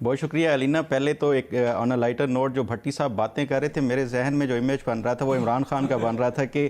بہت شکریہ علینا. پہلے تو ایک آن اے لائٹر نوٹ جو بھٹی صاحب باتیں کر رہے تھے, میرے ذہن میں جو امیج بن رہا تھا وہ عمران خان کا بن رہا تھا کہ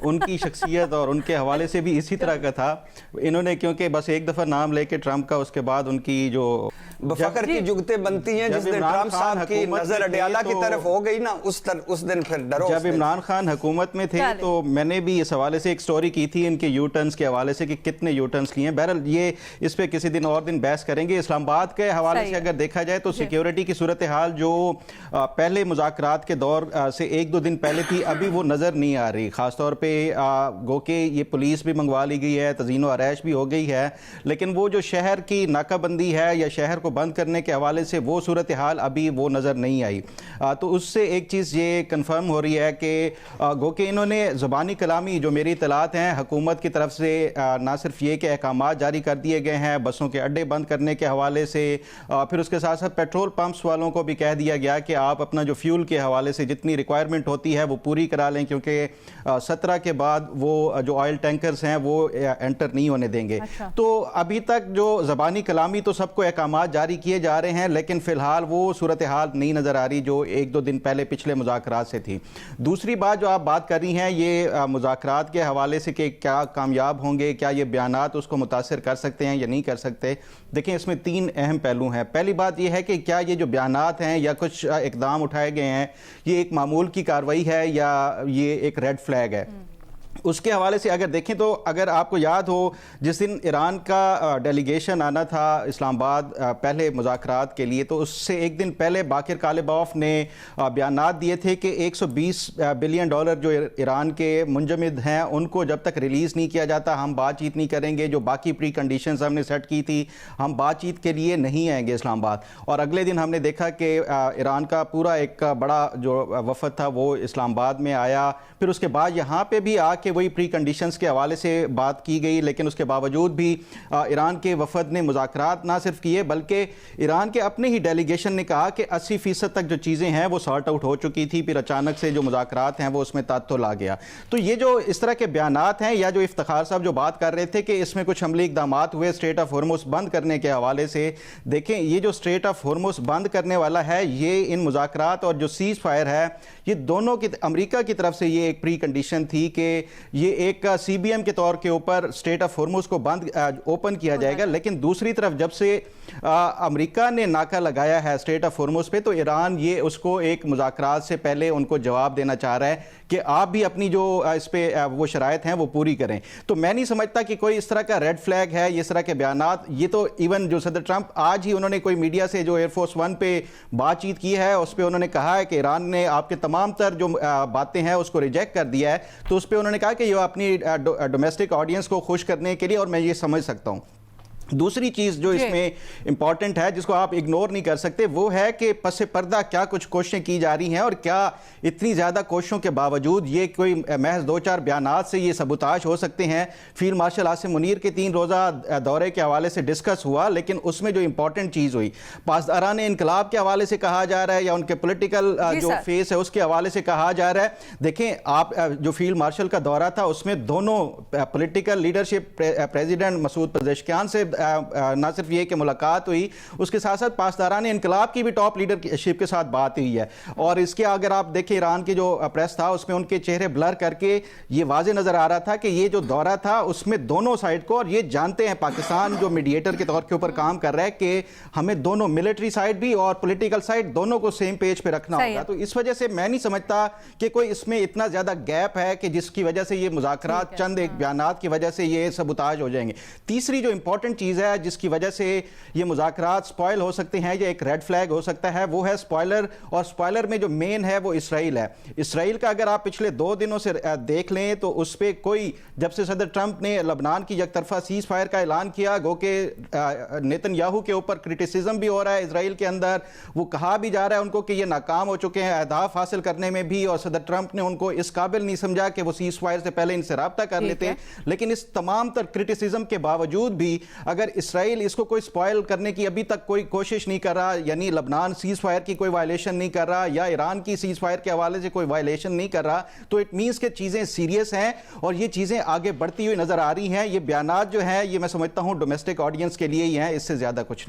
ان کی شخصیت اور ان کے حوالے سے بھی اسی طرح کا تھا. انہوں نے کیونکہ بس ایک دفعہ نام لے کے ٹرمپ کا, اس کے بعد ان کی جو بفخر کی جگتیں بنتی ہیں, جس دن ٹرمپ صاحب کی نظر اڈیالہ کی طرف ہو گئی نا, اس دن پھر ڈرو. جب عمران خان حکومت میں تھے تو میں نے بھی اس حوالے سے ایک سٹوری کی تھی ان کے یو ٹرنز کے حوالے سے کہ کتنے یو ٹرنز کیے ہیں. بہرحال یہ اس پہ کسی دن اور دن بحث کریں گے. اسلام آباد کے حوالے سے اگر دیکھا جائے تو سیکیورٹی کی صورتحال جو پہلے مذاکرات کے دور سے ایک دو دن پہلے تھی, ابھی وہ نظر نہیں آ رہی. خاص طور پہ گو کہ یہ پولیس بھی منگوا لی گئی ہے, تزئین و آرائش بھی ہو گئی ہے, لیکن وہ جو شہر کی ناکہ بندی ہے یا شہر کو بند کرنے کے حوالے سے وہ صورتحال ابھی وہ نظر نہیں آئی. تو اس سے ایک چیز یہ کنفرم ہو رہی ہے کہ گو کہ انہوں نے زبانی کلامی جو میری اطلاعات ہیں حکومت کی طرف سے نہ صرف یہ کہ احکامات جاری کر دیے گئے ہیں بسوں کے اڈے بند کرنے کے حوالے سے, پھر اس کے ساتھ ساتھ پیٹرول پمپس والوں کو بھی کہہ دیا گیا کہ آپ اپنا جو فیول کے حوالے سے جتنی ریکوائرمنٹ ہوتی ہے وہ پوری کرا لیں, کیونکہ 17 کے بعد وہ جو آئل ٹینکرز ہیں وہ انٹر نہیں ہونے دیں گے. تو ابھی تک جو زبانی کلامی تو سب کو احکامات جاری کیے جا رہے ہیں, لیکن فی الحال وہ صورتحال نہیں نظر آ رہی جو ایک دو دن پہلے پچھلے مذاکرات سے تھی. دوسری بات جو آپ بات کر رہی ہیں یہ مذاکرات کے حوالے سے کہ کیا کامیاب ہوں گے, کیا یہ بیانات اس کو متاثر کر سکتے ہیں یا نہیں کر سکتے. دیکھیں اس میں 3 اہم پہلو ہیں. پہلی بات یہ ہے کہ کیا یہ جو بیانات ہیں یا کچھ اقدام اٹھائے گئے ہیں یہ ایک معمول کی کارروائی ہے یا یہ ایک ریڈ فلیگ ہے. اس کے حوالے سے اگر دیکھیں تو اگر آپ کو یاد ہو جس دن ایران کا ڈیلیگیشن آنا تھا اسلام آباد پہلے مذاکرات کے لیے, تو اس سے ایک دن پہلے باقر کالباف نے بیانات دیے تھے کہ $120 بلین جو ایران کے منجمد ہیں ان کو جب تک ریلیز نہیں کیا جاتا ہم بات چیت نہیں کریں گے. جو باقی پری کنڈیشنز ہم نے سیٹ کی تھی ہم بات چیت کے لیے نہیں آئیں گے اسلام آباد. اور اگلے دن ہم نے دیکھا کہ ایران کا پورا ایک بڑا جو وفد تھا وہ اسلام آباد میں آیا. پھر اس کے بعد یہاں پہ بھی آ کے وہی پری کنڈیشنز کے حوالے سے بات کی گئی, لیکن اس کے باوجود بھی ایران کے وفد نے مذاکرات نہ صرف کیے بلکہ ایران کے اپنے ہی ڈیلیگیشن نے کہا کہ 80% تک جو چیزیں ہیں وہ سارٹ آؤٹ ہو چکی تھی. پھر اچانک سے جو مذاکرات ہیں وہ اس میں تعطل آ گیا. تو یہ جو اس طرح کے بیانات ہیں یا جو افتخار صاحب جو بات کر رہے تھے کہ اس میں کچھ عملی اقدامات ہوئے اسٹریٹ آف ہرمز بند کرنے کے حوالے سے, دیکھیں یہ جو اسٹریٹ آف ہرمز بند کرنے والا ہے یہ ان مذاکرات اور جو سیز فائر ہے یہ دونوں کی امریکہ کی طرف سے یہ ایک پری کنڈیشن تھی کہ یہ ایک سی بی ایم کے طور کے اوپر اسٹریٹ آف ہرمز کو بند اوپن کیا جائے گا. لیکن دوسری طرف جب سے امریکہ نے ناکہ لگایا ہے اسٹریٹ آف ہرمز پہ تو ایران یہ اس کو ایک مذاکرات سے پہلے ان کو جواب دینا چاہ رہا ہے کہ آپ بھی اپنی جو اس پہ وہ شرائط ہیں وہ پوری کریں. تو میں نہیں سمجھتا کہ کوئی اس طرح کا ریڈ فلیگ ہے یہ اس طرح کے بیانات. یہ تو ایون جو صدر ٹرمپ آج ہی انہوں نے کوئی میڈیا سے جو ایئر فورس 1 پہ بات چیت کی ہے اس پہ انہوں نے کہا ہے کہ ایران نے آپ کے تمام تر جو باتیں ہیں اس کو ریجیکٹ کر دیا ہے. تو اس پہ انہوں نے کہا کہ یہ اپنی ڈومیسٹک آڈینس کو خوش کرنے کے لیے, اور میں یہ سمجھ سکتا ہوں. دوسری چیز جو اس میں امپورٹنٹ ہے جس کو آپ اگنور نہیں کر سکتے وہ ہے کہ پس پردہ کیا کچھ کوششیں کی جا رہی ہیں, اور کیا اتنی زیادہ کوششوں کے باوجود یہ کوئی محض 2-4 بیانات سے یہ سبوتاش ہو سکتے ہیں. فیلڈ مارشل عاصم منیر کے 3 روزہ دورے کے حوالے سے ڈسکس ہوا, لیکن اس میں جو امپورٹنٹ چیز ہوئی پاسداران انقلاب کے حوالے سے کہا جا رہا ہے یا ان کے پولیٹیکل جو فیس ہے اس کے حوالے سے کہا جا رہا ہے. دیکھیں آپ جو فیلڈ مارشل کا دورہ تھا اس میں دونوں political leadership president Masoud Pezeshkian سے نہ صرف یہ کہ ملاقات ہوئی, اس کے ساتھ ساتھ پاسداران انقلاب کی بھی ٹاپ لیڈرشپ کے ساتھ بات ہوئی ہے. اور اس کے اگر آپ دیکھیں ایران کی جو پریس تھا اس میں ان کے چہرے بلر کر کے یہ واضح نظر آ رہا تھا کہ یہ جو دورہ تھا اس میں دونوں سائڈ کو, اور یہ جانتے ہیں پاکستان جو میڈیٹر کے طور کے اوپر کام کر رہا ہے کہ ہمیں دونوں ملٹری سائڈ بھی اور پولیٹیکل سائڈ دونوں کو سیم پیج پہ رکھنا ہوگا. تو اس وجہ سے میں نہیں سمجھتا کہ کوئی اس میں اتنا زیادہ گیپ ہے کہ جس کی وجہ سے یہ مذاکرات چند ایک بیانات کی وجہ سے یہ سبوتاج ہو جائیں گے. تیسری جو امپورٹنٹ چیز ہے جس کی وجہ سے یہ مذاکرات سپوائل ہو سکتے ہیں یا ایک ریڈ فلیگ ہو سکتا ہے وہ ہے سپوائلر, اور سپوائلر میں جو مین ہے وہ اسرائیل ہے. اسرائیل کا اگر آپ پچھلے 2 دنوں سے دیکھ لیں تو اس پہ کوئی, جب سے صدر ٹرمپ نے لبنان کی یک طرفہ سیز فائر کا اعلان کیا گو کہ نیتن یاہو کے اوپر کرٹیسزم بھی ہو رہا ہے اسرائیل کے اندر, وہ کہا بھی جا رہا ہے ان کو کہ یہ ناکام ہو چکے ہیں اہداف حاصل کرنے میں بھی, اور صدر ٹرمپ نے ان کو اس قابل نہیں سمجھا کہ وہ سیز فائر سے پہلے ان سے رابطہ کر لیتے ہیں. لیکن اس تمام تر کرٹیسزم کے باوجود بھی اگر اسرائیل اس کو کوئی سپوائل کرنے کی ابھی تک کوئی کوشش نہیں کر رہا, یعنی لبنان سیز فائر کی کوئی وائلیشن نہیں کر رہا یا ایران کی سیز فائر کے حوالے سے کوئی وائلیشن نہیں کر رہا, تو اٹ مینس کہ چیزیں سیریس ہیں اور یہ چیزیں آگے بڑھتی ہوئی نظر آ رہی ہیں. یہ بیانات جو ہیں یہ میں سمجھتا ہوں ڈومیسٹک آڈینس کے لیے ہی ہیں, اس سے زیادہ کچھ نہیں.